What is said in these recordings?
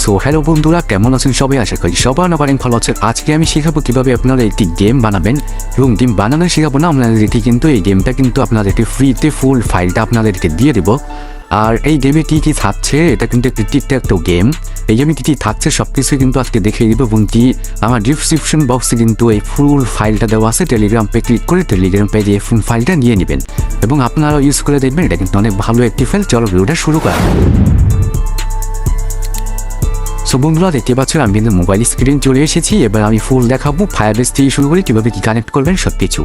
So hello বন্ধুরা, কেমন আছেন সবাই? আশা করি সবাই অনেক ভালো আছেন। আজকে আমি শেখাবো কিভাবে আপনারা একটি গেম বানাবেন, এবং গেম বানানো শেখাবো না আপনাদেরকে, কিন্তু এই গেমটা কিন্তু আপনাদেরকে ফ্রিতে ফুল ফাইলটা আপনাদেরকে দিয়ে দেবো। আর এই গেমে কী কী থাকছে, এটা কিন্তু একটি টিক ট্যাক টো গেম। এই গেমে কী কী থাকছে সব কিছুই কিন্তু আজকে দেখিয়ে দেবো, এবং কি আমার ডিসক্রিপশন বক্সে কিন্তু এই ফুল ফাইলটা দেওয়া আছে। টেলিগ্রাম পে ক্লিক করে টেলিগ্রাম পেজে এই ফুল ফাইলটা নিয়ে নেবেন, এবং আপনারাও ইউজ করে দেখবেন। এটা কিন্তু অনেক ভালো একটি ফাইল। চলো ভিডিওটা শুরু করা। সো বন্ধুরা, দেখতে পাচ্ছেন আমি কিন্তু মোবাইল স্ক্রিন চলে এসেছি। এবার আমি ফুল দেখাবো, ফায়ারবেস থেকে শুরু করি কীভাবে কী কানেক্ট করবেন সব কিছু।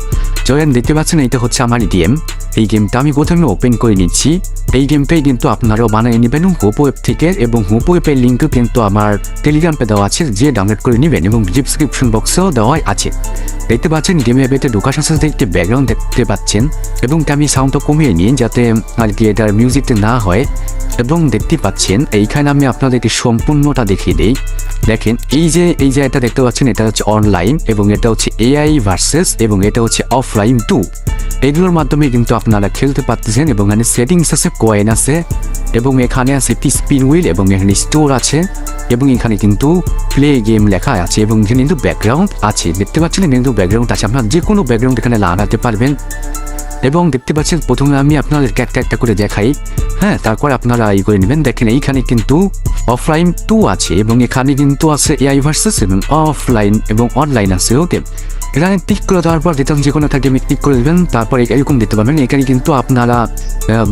চলেন, দেখতে পাচ্ছেন এটা হচ্ছে আমার গেম। এই গেমটা আমি প্রথমে ওপেন করে নিচ্ছি। এই গেমটাই কিন্তু আপনারাও বানিয়ে নেবেন হোপো অ্যাপ থেকে, এবং হোপো অ্যাপের লিঙ্কও কিন্তু আমার টেলিগ্রামে দেওয়া আছে, যে ডাউনলোড করে নেবেন, এবং ডিসক্রিপশন বক্সেও দেওয়া আছে। দেখতে পাচ্ছেন গেমে এবারে ঢোকার সাথে সাথে একটি ব্যাকগ্রাউন্ড দেখতে পাচ্ছেন, এবং আমি সাউন্ডটা কমিয়ে নিই যাতে আর কি এটার মিউজিকটা না হয়। এবং দেখতে পাচ্ছেন এইখানে আমি আপনাদেরকে সম্পূর্ণটা দেখিয়ে দিই। দেখেন এই যে এটা দেখতে পাচ্ছেন, এটা হচ্ছে অনলাইন, এবং এটা হচ্ছে এআই ভার্সেস, এবং এটা হচ্ছে অফলাইন 2। এগুলোর মাধ্যমে কিন্তু আপনারা খেলতে পারতেছেন। এবং এখানে সেটিংস আছে, কয়েন আছে, এবং এখানে আছে একটি স্পিন হুইল, এবং এখানে স্টোর আছে, এবং এখানে কিন্তু প্লে গেম লেখা আছে, এবং এখানে কিন্তু ব্যাকগ্রাউন্ড আছে। দেখতে পাচ্ছেন কিন্তু ব্যাকগ্রাউন্ড আছে, আপনারা যে কোনো ব্যাকগ্রাউন্ড এখানে লাগাতে পারবেন। এবং দেখতে পাচ্ছেন প্রথমে আমি আপনাদেরকে একটা করে দেখাই, হ্যাঁ, তারপর আপনারা এই করে নেবেন। দেখেন এইখানে কিন্তু অফলাইন 2 আছে, এবং এখানে কিন্তু আছে এআই ভার্সেস, এবং অফলাইন এবং অনলাইন আছে। ওকে, এখানে ক্লিক করে দেওয়ার পর যেতাম যে কোনো থাকে আমি ক্লিক করে দেবেন। তারপর এরকম দেখতে পাবেন, এখানে কিন্তু আপনারা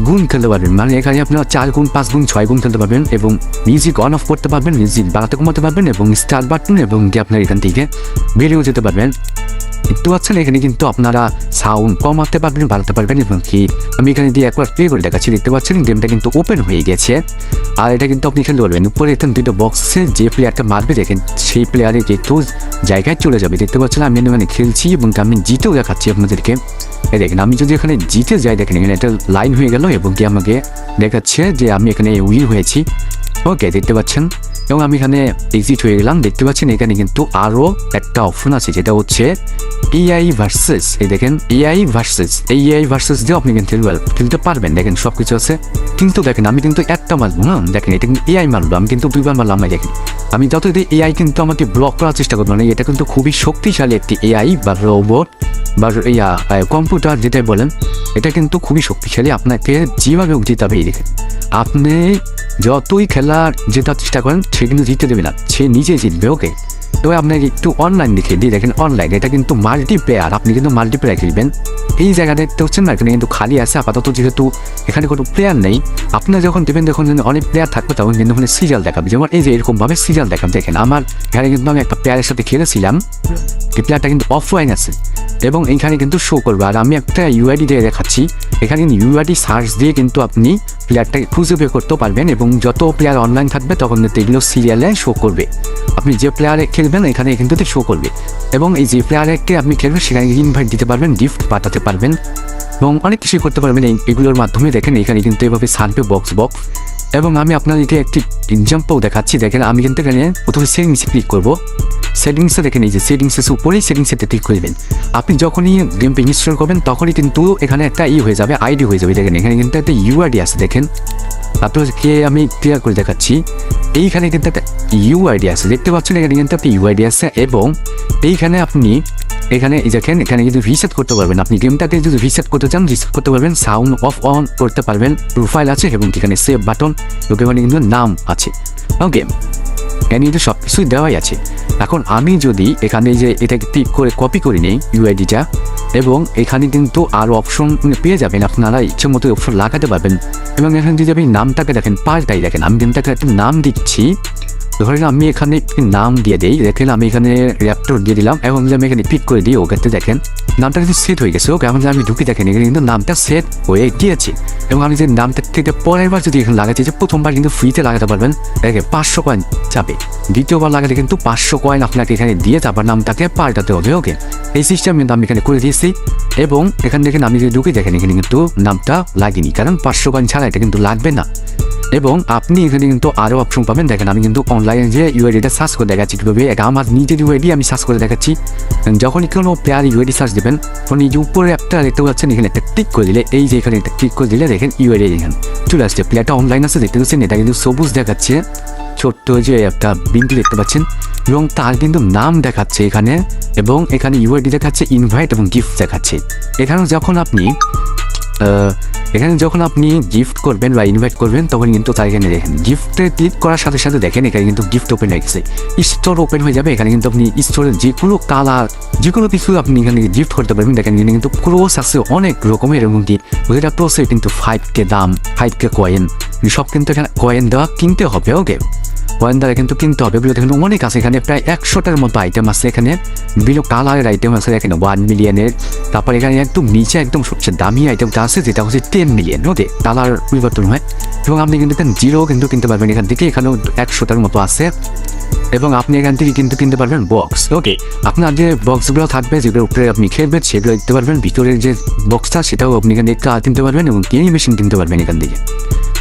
গুণ খেলতে পারবেন, মানে এখানে আপনারা 4 গুণ 5 গুণ 6 গুণ খেলতে পারবেন, এবং মিউজিক অন অফ করতে পারবেন, মিউজিক বাড়াতে কমাতে পারবেন, এবং স্টার্ট বাটন, এবং কি আপনার এখান থেকে বেরিয়েও যেতে পারবেন। দেখতে পাচ্ছেন এখানে কিন্তু আপনারা সাউন্ড কমাতে পারবেন, বাড়াতে পারবেন, এবং কি আমি এখানে দিয়ে একবার প্লে করে দেখাচ্ছি। দেখতে পাচ্ছেন গেমটা কিন্তু ওপেন হয়ে গেছে, আর এটা কিন্তু আপনি খেলতে পারবেন। উপরে এখানে দুটো বক্স আছে, যে প্লেয়ারটা মারবে দেখেন সেই প্লেয়ারে কিন্তু জায়গায় চলে যাবে। দেখতে পাচ্ছেন আমি এখানে খেলছি, এবং আমি জিতেও দেখাচ্ছি আপনাদেরকে। দেখেন আমি যদি এখানে জিতে যাই, দেখেন এখানে একটা লাইন হয়ে গেল, এবং কি আমাকে দেখাচ্ছে যে আমি এখানে উইন হয়েছি। ওকে, দেখতে পাচ্ছেন, এবং আমি এখানে এক্সিট হয়ে গেলাম। দেখতে পাচ্ছেন এখানে কিন্তু আরও একটা অপশন আছে, যেটা হচ্ছে এআই ভার্সেস। এই দেখেন এআই ভার্সেস, এই এআই ভার্সেস দিয়েও আপনি কিন্তু খেলতে পারবেন। দেখেন সব কিছু আছে, কিন্তু দেখেন আমি কিন্তু একটা মারবো না। দেখেন এটা কিন্তু এআই মারবো, আমি কিন্তু 2বার মারলাম না। দেখেন আমি যত এআই কিন্তু আমাকে ব্লক করার চেষ্টা করবো না। এটা কিন্তু খুবই শক্তিশালী একটি এআই বা রোবট বা কম্পিউটার যেটাই বলেন, এটা কিন্তু খুবই শক্তিশালী। আপনাকে যেভাবে জিতে হবে, এই দেখেন আপনি যতই খেলার জেতার চেষ্টা করেন, সে কিন্তু জিততে দেবে না, সে নিজে জিতবে। ওকে, তবে আপনাকে একটু অনলাইন দেখে দিই। দেখেন অনলাইন, এটা কিন্তু মাল্টিপ্লেয়ার, আপনি কিন্তু মাল্টিপ্লেয়ার খেলবেন। এই জায়গাটা দেখতে হচ্ছেন না, এখানে কিন্তু খালি আছে আপাতত, যেহেতু এখানে কোনো প্লেয়ার নেই। আপনারা যখন দেবেন, যখন অনেক প্লেয়ার থাকবে, তখন কিন্তু ওখানে সিরিয়াল দেখাবে, যেমন এই যে এরকমভাবে সিরিয়াল দেখাবে। দেখেন আমার এখানে কিন্তু আমি একটা প্লেয়ারের সাথে খেলেছিলাম, এই প্লেয়ারটা কিন্তু অফলাইন আছে, এবং এইখানে কিন্তু শো করবে। আর আমি একটা ইউআইডি দিয়ে দেখাচ্ছি, এখানে কিন্তু ইউআইডি সার্চ দিয়ে কিন্তু আপনি প্লেয়ারটাকে খুঁজে বের করতে পারবেন, এবং যত প্লেয়ার অনলাইন থাকবে তখন কিন্তু এগুলো সিরিয়ালে শো করবে। আপনি যে প্লেয়ারে খেলবেন এখানে কিন্তু শো করবে, এবং এই যে প্লেয়ারকে আপনি খেলবেন সেখানে ইনভাইট দিতে পারবেন, গিফট পাঠাতে পারবেন, এবং অনেক কিছুই করতে পারবেন এগুলোর মাধ্যমে। দেখেন এখানে কিন্তু এভাবে ছাড়বে বক্স, এবং আমি আপনাদেরকে একটি এক্সাম্পল দেখাচ্ছি। দেখেন আমি কিন্তু এখানে প্রথমে সেটিংসে ক্লিক করবো। সেটিংসে দেখেন এই যে সেটিংসের উপরেই সেটিংসেতে ক্লিক করবেন। আপনি যখনই গেমটা ইনস্টল করবেন তখনই কিন্তু এখানে একটা হয়ে যাবে, আইডি হয়ে যাবে। দেখেন এখানে কিন্তু একটা ইউআইডি আছে, দেখেন আপনাকে আমি ক্লিয়ার করে দেখাচ্ছি। এইখানে কিন্তু একটা ইউআইডি আছে, দেখতে পাচ্ছেন এখানে কিন্তু একটা ইউআইডি আছে, এবং এইখানে আপনি এখানে দেখেন এখানে কিন্তু রিসেট করতে পারবেন। আপনি গেমটাকে যদি রিসেট করতে চান, রিসেট করতে পারবেন, সাউন্ড অফ অন করতে পারবেন, প্রোফাইল আছে, এবং এখানে সেভ বাটন, ওখানে কিন্তু নাম আছে। ওকে, এখানে কিন্তু সব কিছুই দেওয়াই আছে। এখন আমি যদি এখানে যে এটাকে ক্লিক করে কপি করে নিই ইউআইডিটা, এবং এখানে কিন্তু আরও অপশন পেয়ে যাবেন, আপনারা ইচ্ছে মতো অপশন লাগাতে পারবেন। এবং এখানে যদি আপনি নামটাকে দেখেন পাল্টাই, দেখেন আমি গেমটাকে একটা নাম দিচ্ছি। ধরেন আমি এখানে একটি নাম দিয়ে দিই, দেখেন আমি এখানে র্যাপটর দিয়ে দিলাম, এবং যদি আমি এখানে ক্লিক করে দিই, ওখানে দেখেন নামটা কিন্তু সেট হয়ে গেছে। ওকে, এখন আমি ঢুকি, দেখেন এখানে কিন্তু নামটা সেট হয়ে গিয়েছে। এবং আমি যে নামটা থেকে পরের বার যদি এখানে লাগাতে চাই, প্রথমবার কিন্তু ফ্রিতে লাগাতে পারবেন, দেখেন 500 কয়েন যাবে। দ্বিতীয়বার লাগাতে কিন্তু 500 কয়েন আপনাকে এখানে দিয়ে তারপর নামটাকে পাল্টাতে হবে। ওকে, এই সিস্টেম কিন্তু আমি এখানে করে দিয়েছি, এবং এখানে দেখেন আমি যদি ঢুকি, দেখেন এখানে কিন্তু নামটা লাগেনি, কারণ 500 কয়েন ছাড়া এটা কিন্তু লাগবে না। এবং আপনি এখানে কিন্তু আরও অপশন পাবেন। দেখেন আমি কিন্তু অনলাইনে যে ইউআইডিটা সার্চ করে দেখাচ্ছি কীভাবে, এটা আমার নিজের ইউআইডি আমি সার্চ করে দেখাচ্ছি। যখনই কোনো প্লেয়ার ইউআইডি সার্চ দেবেন, তখন এই যে উপরে একটা দেখতে পাচ্ছেন, এখানে একটা ক্লিক করে দিলে, এই যে এখানে একটা ক্লিক করে দিলে দেখেন ইউআইডি এখানে চলে আসছে। প্লেয়ারটা অনলাইন আছে, দেখতে পাচ্ছেন এটা কিন্তু সবুজ দেখাচ্ছে, ছোট্ট যে একটা বিন্দু দেখতে পাচ্ছেন এবং তার কিন্তু নাম দেখাচ্ছে এখানে, এবং এখানে ইউআইডি দেখাচ্ছে, ইনভাইট এবং গিফট দেখাচ্ছে। এখানে যখন আপনি গিফট করবেন বা ইনভাইট করবেন তখন কিন্তু তার এখানে দেখেন গিফটে ক্লিক করার সাথে সাথে দেখেন এখানে কিন্তু গিফট ওপেন হয়ে গেছে, স্টোর ওপেন হয়ে যাবে। এখানে কিন্তু আপনি স্টোরের যে কোনো কালার যে কোনো কিছু আপনি এখানে গিফট করতে পারবেন। দেখেন এখানে কিন্তু ক্রোস আছে অনেক রকমের, এবং কি ওইটা ক্রোসে কিন্তু 5K দাম, 5K কয়েন, সব কিন্তু এখানে কয়েন দেওয়া কিনতে হবে। ওকে, কয়েন দ্বারা কিন্তু কিনতে হবে। এগুলো দেখুন অনেক আছে, এখানে প্রায় 100টার মতো আইটেম আছে। এখানে বিভিন্ন কালারের আইটেম আছে, এখানে 1 মিলিয়নের। তারপর এখানে একদম নিচে একদম সবচেয়ে দামি আইটেমটা আছে যেটা হচ্ছে 10 মিলিয়ন। ওকে, কালার পরিবর্তন হয় এবং আপনি কিন্তু জিরো কিন্তু কিনতে পারবেন এখান থেকে। এখানেও 100টার মতো আছে এবং আপনি এখান থেকে কিন্তু কিনতে পারবেন বক্স। ওকে, আপনার যে বক্সগুলো থাকবে যেগুলোর উপরে আপনি খেলবেন সেগুলো দিতে পারবেন। ভিতরের যে বক্সটা সেটাও আপনি এখান থেকে কিনতে পারবেন এবং অ্যানিমেশন কিনতে পারবেন এখান থেকে।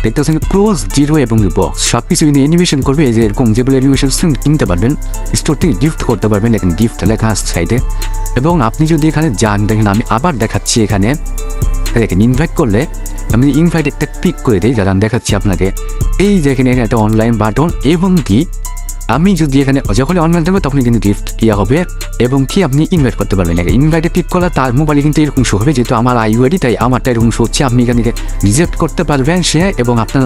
দেখতে পাচ্ছেন ক্লোজ, জিরো এবং বক্স সব কিছু কিন্তু অ্যানিমেশন করবে। এই যে এরকম যেগুলো অ্যানিমেশন কিনতে পারবেন, স্টোর থেকে গিফট করতে পারবেন। এখানে গিফট লেখা আছে সাইডে। এবং আপনি যদি এখানে যান, দেখেন আমি আবার দেখাচ্ছি, এখানে দেখেন ইনভাইট করলে আমি ইনভাইট একটা ক্লিক করে দিই, যারা আমি দেখাচ্ছি আপনাকে। এই যে এখানে একটা অনলাইন বাটন, এবং কি আমি যদি এখানে যখন অনলাইন দেবো তখন কিন্তু গিফট ইয়া হবে এবং কি আপনি ইনভাইট করতে পারবেন। ইনভাইটে ক্লিক করলে তার মোবাইলে কিন্তু এরকম শো হবে, যেহেতু আমার ইউআইডি তাই আমারটা এরকম শো হচ্ছে। আপনি এখান থেকে রিজেক্ট করতে পারবেন সে, এবং আপনার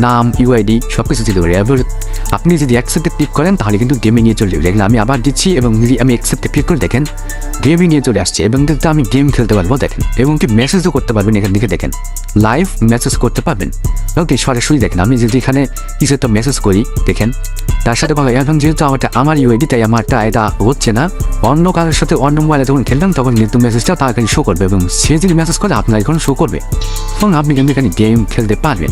নাম, ইউআইডি সব কিছু দিতে পারে। এবার আপনি যদি অ্যাকসেপ্টে ক্লিক করেন তাহলে কিন্তু গেমে নিয়ে চলে যাবে। দেখেন আমি আবার দিচ্ছি এবং যদি আমি অ্যাকসেপ্টে ক্লিক করে দেখেন গেমে নিয়ে চলে আসছে, এবং কিন্তু আমি গেম খেলতে পারবো। দেখেন এবং কি মেসেজও করতে পারবেন এখান থেকে, দেখেন লাইভ মেসেজ করতে পারবেন। ওকে, সরাসরি দেখেন আমি যদি এখানে কিছু একটা মেসেজ করি, দেখেন তার সাথে কথা। এখন যেহেতু আমার ইউআইডি তাই আমারটা এটা হচ্ছে না, অন্য কারোর সাথে অন্য মোবাইলে যখন খেললাম তখন কিন্তু মেসেজটা তার এখানে শো করবে, এবং সে যদি মেসেজ করে আপনার এখন শো করবে এবং আপনি কিন্তু এখানে গেম খেলতে পারবেন।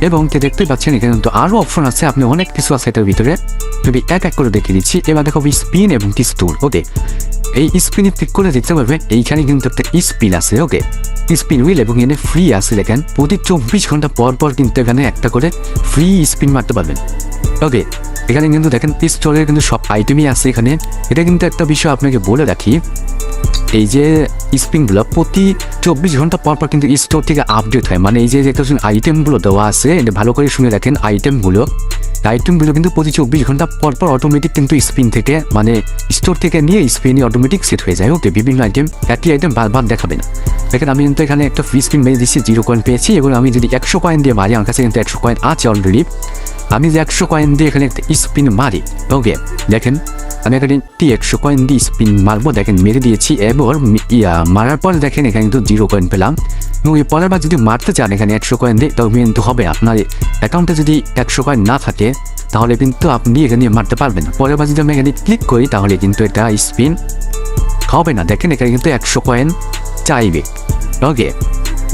এবং দেখতেই পাচ্ছেন এখানে কিন্তু আরও অপশন আছে, আপনি অনেক কিছু আছে এটার ভিতরে, যদি এক এক করে দেখিয়ে দিচ্ছি। এবার দেখো স্পিন এবং টিস্টুল। ওকে, এই স্পিনে ক্লিক করে দেখতে পারবেন এইখানে কিন্তু একটা স্পিন আছে। ওকে, স্পিন হুইল, এবং এখানে ফ্রি আছে। দেখেন প্রতি 24 ঘন্টা পর পর কিন্তু এখানে একটা করে ফ্রি স্পিন মারতে পারবেন। ওকে, এখানে কিন্তু দেখেন পিস্তলের কিন্তু সব আইটেমই আছে এখানে। এটা কিন্তু একটা বিষয় আপনাকে বলে রাখি, এই যে স্পিনগুলো প্রতি 24 ঘন্টা পর পর কিন্তু স্টোর থেকে আপডেট হয়। মানে এই যে আইটেমগুলো দেওয়া আছে, এটা ভালো করে শুনে রাখেন। আইটেমগুলো কিন্তু প্রতি 24 ঘন্টা পর পর অটোমেটিক কিন্তু স্পিন থেকে, মানে স্টোর থেকে নিয়ে স্পিনে অটোমেটিক সেট হয়ে যায়। ওকে, বিভিন্ন আইটেম একই আইটেম বারবার দেখাবে না। দেখেন আমি কিন্তু এখানে একটা ফ্রি স্পিন মেরে দিচ্ছি, 0 কয়েন পেয়েছি। এবং আমি যদি 100 কয়েন দিয়ে মারি, আমার কাছে কিন্তু 100 কয়েন আছে অলরেডি। আমি যে 100 কয়েন দিয়ে এখানে একটা স্পিন মারি, ওকে দেখেন আমি এখানে 100 কয়েন দিয়ে স্পিন মারবো। দেখেন মেরে দিয়েছি, এবার মারার পর দেখেন এখানে কিন্তু 0 কয়েন পেলাম। এবং এই পরের বার যদি মারতে চান এখানে 100 কয়েন দিয়ে, তবে কিন্তু হবে আপনার অ্যাকাউন্টে যদি 100 কয়েন না থাকে তাহলে কিন্তু আপনি এখানে মারতে পারবেন না। পরের বার যদি আমি এখানে ক্লিক করি তাহলে কিন্তু এটা স্পিন হবে না। দেখেন এখানে কিন্তু 100 কয়েন চাইবে। ওকে,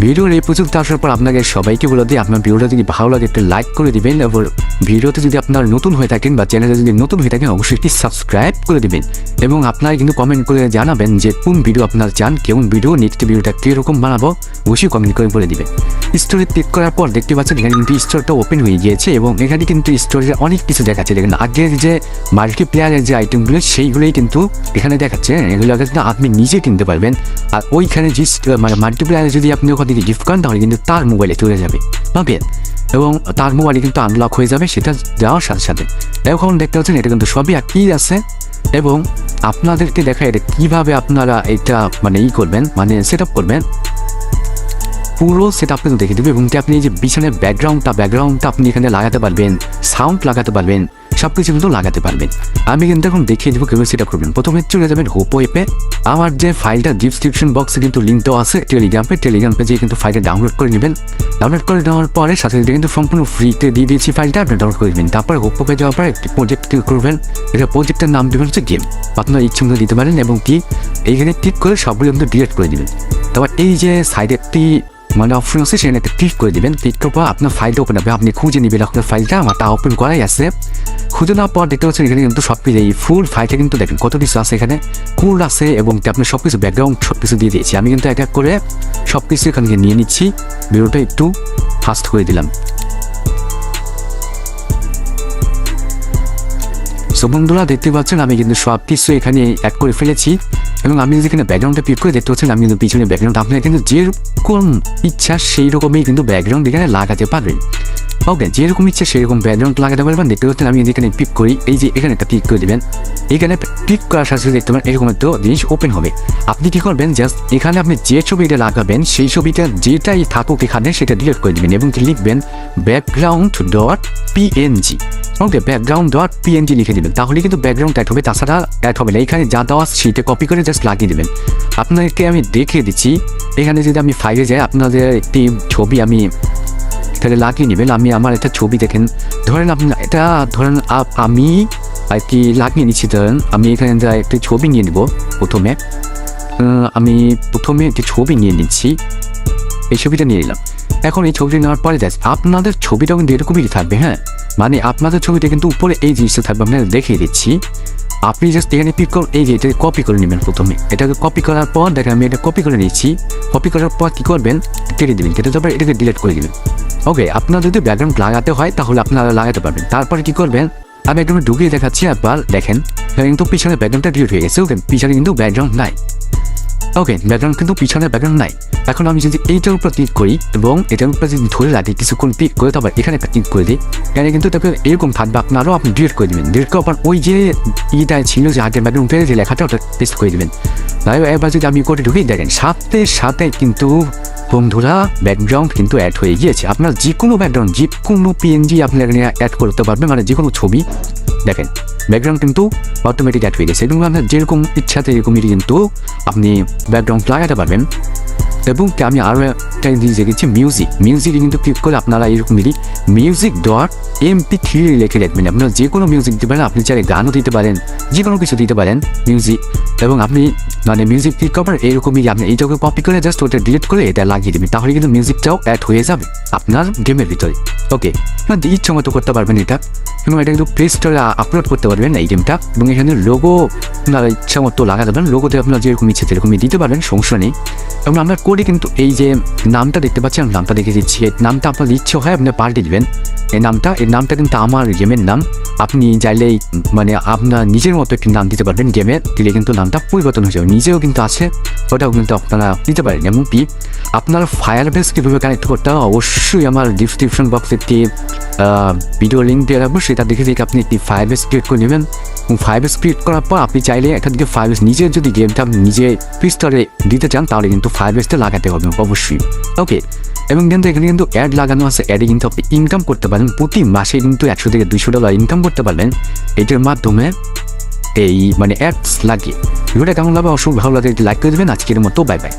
ভিডিওর এই পর্যন্ত আসার পর আপনাকে সবাইকে বলে দিই, আপনার ভিডিওটা যদি ভালো লাগে একটু লাইক করে দিবেন, এবং ভিডিওতে যদি আপনার নতুন হয়ে থাকেন বা চ্যানেলে যদি নতুন হয়ে থাকেন অবশ্যই একটি সাবস্ক্রাইব করে দিবেন। এবং আপনারা কিন্তু কমেন্ট করে জানাবেন যে কোন ভিডিও আপনারা চান, কেমন ভিডিও, নেক্সট ভিডিওটা কীরকম বানাবো অবশ্যই কমেন্ট করে বলে দিবেন। স্টোরে ক্লিক করার পর দেখতে পাচ্ছেন এখানে কিন্তু স্টোরটা ওপেন হয়ে গিয়েছে, এবং এখানে কিন্তু স্টোরে অনেক কিছু দেখাচ্ছে। দেখেন আগের যে মাল্টিপ্লেয়ারের যে আইটেমগুলো সেইগুলোই কিন্তু এখানে দেখাচ্ছে, এগুলো কিন্তু আপনি নিজে কিনতে পারবেন। আর ওইখানে যে মানে মাল্টিপ্লেয়ারে যদি আপনি ওখান থেকে গিফট করেন তাহলে কিন্তু তার মোবাইলে চলে যাবে পাবেন, এবং তার মোবাইলে কিন্তু আনলক হয়ে যাবে সেটা দেওয়ার সাথে সাথে। এখন দেখতে পাচ্ছেন এটা কিন্তু সবই একই আছে, এবং আপনাদেরকে দেখা এটা কীভাবে আপনারা এটা মানে করবেন, মানে সেট আপ করবেন, পুরো সেট আপ কিন্তু দেখে দেবে। এবং আপনি এই যে পিছনের ব্যাকগ্রাউন্ডটা আপনি এখানে লাগাতে পারবেন, সাউন্ড লাগাতে পারবেন, সব কিছু কিন্তু লাগাতে পারবেন। আমি কিন্তু এখন দেখিয়ে দেবো কীভাবে সেটা করবেন। প্রথমে চলে যাবেন হোপো অ্যাপে। আমার যে ফাইলটা ডিসক্রিপশন বক্সে কিন্তু লিঙ্ক দেওয়া আছে টেলিগ্রাম পেজে কিন্তু ফাইলটা ডাউনলোড করে নেবেন। ডাউনলোড করে দেওয়ার পরে সাথে সাথে কিন্তু সম্পূর্ণ ফ্রিতে দিয়ে দিয়েছি ফাইলটা, আপনি ডাউনলোড করে দেবেন। তারপরে হোপো পেজে যাওয়ার পর একটি প্রজেক্ট ক্লিক করবেন। এটা প্রজেক্টের নাম দেবেন হচ্ছে গেম, আপনার ইচ্ছে মতো দিতে পারেন। এবং কি এইখানে ক্লিক করে সবগুলো কিন্তু ডিলিট করে দেবেন। তারপর এই যে সাইডে একটি মানে অপশন আছে সেখানে একটা ক্লিক করে দেবেন। ক্লিক করার পর আপনার ফাইলটা ওপেন হবে, আপনি খুঁজে নেবেন আপনার ফাইলটা। আমারটা ওপেন করাই আছে। খুঁজে নেওয়ার পর দেখতে পাচ্ছেন এখানে কিন্তু সব কিছু এই ফুল ফাইলটা কিন্তু দেখেন কত কিছু আছে, এখানে কোড আছে এবং আপনার সব কিছু ব্যাকগ্রাউন্ড সব কিছু দিয়ে দিয়েছি। আমি কিন্তু এক এক করে সব কিছু এখান থেকে নিয়ে নিচ্ছি, ভিডিওটা একটু ফাস্ট করে দিলাম। সো বন্ধুরা দেখতে পাচ্ছেন আমি কিন্তু সব কিছু এখানে অ্যাড করে ফেলেছি, এবং আমি যেখানে ব্যাকগ্রাউন্ডটা ক্লিক করে দেখতে পাচ্ছেন আমি কিন্তু পিছনে ব্যাকগ্রাউন্ড আপনার কিন্তু যেরকম ইচ্ছা সেই রকমই কিন্তু ব্যাকগ্রাউন্ড এখানে লাগাতে পারবেন। ওকে, যেরকম ইচ্ছে সেরকম ব্যাকগ্রাউন্ড লাগাতে পারবেন। দেখতে পাচ্ছেন আমি এখানে পিক করি, এই যে এখানে একটা পিক করে দেবেন। এখানে ক্লিক করার সাথে সাথে দেখতে পাবেন এরকম একটা জিনিস ওপেন হবে। আপনি কী করবেন, জাস্ট এখানে আপনি যে ছবিটা লাগাবেন সেই ছবিটা যেটাই থাকুক এখানে সেটা ডিলিট করে দেবেন এবং কি লিখবেন ব্যাকগ্রাউন্ড ডট পিএনজি। ওকে, ব্যাকগ্রাউন্ড ডট পিএনজি লিখে দেবেন, তাহলে কিন্তু ব্যাকগ্রাউন্ড অ্যাড হবে, তাছাড়া অ্যাড হবে না। এখানে যা দেওয়া সেটা কপি করে জাস্ট লাগিয়ে দেবেন। আপনাকে আমি দেখিয়ে দিচ্ছি, এখানে যদি আমি ফাইলে যাই আপনাদের একটি ছবি আমি এখানে লাগিয়ে নেবেন। আমি আমার একটা ছবি দেখেন, ধরেন আপনি এটা ধরেন আমি আর কি লাগিয়ে নিচ্ছি। ধরেন আমি এখানে একটি ছবি নিয়ে নেব। প্রথমে একটি ছবি নিয়ে নিচ্ছি, এই ছবিটা নিয়ে নিলাম। এখন এই ছবিটা নেওয়ার পরে যাচ্ছে আপনাদের ছবিটা কিন্তু এরকমই থাকবে। হ্যাঁ, মানে আপনাদের ছবিটা কিন্তু উপরে এই জিনিসটা থাকবে, আপনাদের দেখিয়ে দিচ্ছি। আপনি জাস্ট এখানে পিক করুন, এই যে এটা কপি করে নেবেন। প্রথমে এটাকে কপি করার পর দেখেন আমি এটা কপি করে নিচ্ছি। কপি করার পর কী করবেন, কেটে দেবেন, কেটে দেওয়ার পর এটাকে ডিলিট করে দেবেন। ওকে, আপনার যদি ব্যাকগ্রাউন্ড লাগাতে হয় তাহলে আপনারা লাগাতে পারবেন। তারপরে কী করবেন, আমি একদম ঢুকিয়ে দেখাচ্ছি। একবার দেখেন কিন্তু পিছনে ব্যাকগ্রাউন্ডটা ডিলিট হয়ে গেছে। ওকে, পিছনে কিন্তু ব্যাকগ্রাউন্ড নাই। ওকে, ব্যাকগ্রাউন্ড কিন্তু পিছনে ব্যাকগ্রাউন্ড নাই। এখন আমি যদি এইটার উপর ক্লিক করি এবং এটার উপর যদি ধরে রাখি কিছুক্ষণ ক্লিক করে, তারপর এখানে একটা ক্লিক করে দিই, এখানে কিন্তু তারপরে এরকম থাকবে। আপনারও আপনি ডিলিট করে দেবেন। ডিলিট করার পর ওই যে ইটা ছিল যে আগের ব্যাকগ্রাউন্ডে যে লেখাটা ওটা পেস্ট করে দেবেন। তাই এবার যদি আমি করে ঢুকিয়ে দেখেন সাথে সাথে কিন্তু বন্ধুরা ব্যাকগ্রাউন্ড কিন্তু অ্যাড হয়ে গিয়েছে। আপনার যে কোনো ব্যাকগ্রাউন্ড, যে কোনো পিএনজি আপনি এখানে অ্যাড করতে পারবেন, মানে যে কোনো ছবি দেখেন ব্যাকগ্রাউন্ড কিন্তু অটোমেটিক অ্যাড হয়ে গেছে। এবং আপনার যেরকম ইচ্ছাতে এরকমই কিন্তু আপনি ব্যাকগ্রাউন্ড লাগাতে পারবেন। এবং আমি আরও একটা জিনিস দেখেছি, মিউজিকে কিন্তু ক্লিক করে আপনারা এরকমই মিউজিক ডট MP3 লিখে রাখবেন। আপনারা যে কোনো মিউজিক দিতে পারেন, আপনি চাইলে গানও দিতে পারেন, যে কোনো কিছু দিতে পারেন মিউজিক। এবং আপনি মানে মিউজিক ক্লিক করার এরকমই আপনি এইটাকে কপি করে জাস্ট ওটা ডিলিট করে এটা লাগিয়ে দেবেন, তাহলে কিন্তু মিউজিকটাও অ্যাড হয়ে যাবে আপনার গেমের ভিতরে। ওকে, আপনার ইচ্ছা মতো করতে পারবেন এটা। এবং এটা কিন্তু প্লে স্টোরে আপলোড করতে পারবেন এই গেমটা। এবং এখানে লোগো আপনারা ইচ্ছা মতো লাগাতে পারেন, লোগোতে আপনার যেরকম ইচ্ছে সেরকমই দিতে পারবেন, সমস্যা নেই। এবং আমরা করে কিন্তু এই যে নামটা দেখতে পাচ্ছেন, নামটা দেখে দিচ্ছি। এই নামটা আপনার ইচ্ছে হয় আপনি পাল্টে দেবেন। এই নামটা কিন্তু আমার গেমের নাম। আপনি চাইলেই মানে আপনার নিজের মতো একটি নাম দিতে পারবেন গেমের, দিলে কিন্তু নামটা পরিবর্তন হয়ে যাবে। নিজেও কিন্তু আছে, ওটাও কিন্তু আপনারা দিতে পারেন। এমনকি আপনারা ফায়ারবেস কীভাবে কানেক্ট করতে হয় অবশ্যই আমার ডিসক্রিপশন বক্সে একটি ভিডিও লিঙ্ক দিয়ে রাখবো, সেটা দেখে আপনি একটি ফায়ারবেস ক্রিয়েট করে নেবেন। এবং ফায়ারবেস ক্রিয়েট করার পর আপনি চাইলে একটা দিকে ফায়ারবেস নিজের যদি গেমটা আপনি নিজে প্লে স্টোরে দিতে চান তাহলে কিন্তু ফায়ারবেসটা লাগাতে হবে অবশ্যই। ওকে, এবং কিন্তু এখানে কিন্তু অ্যাড লাগানো আছে, অ্যাডে কিন্তু আপনি ইনকাম করতে পারেন। প্রতি মাসে কিন্তু $100 থেকে $200 ইনকাম করতে পারবেন এটার মাধ্যমে, এই মানে অ্যাডস লাগিয়ে। ভিডিওটা কেমন লাগবে অবশ্যই ভালো লাগে লাইক করে দেবেন। আজকের মতো বাই বাই।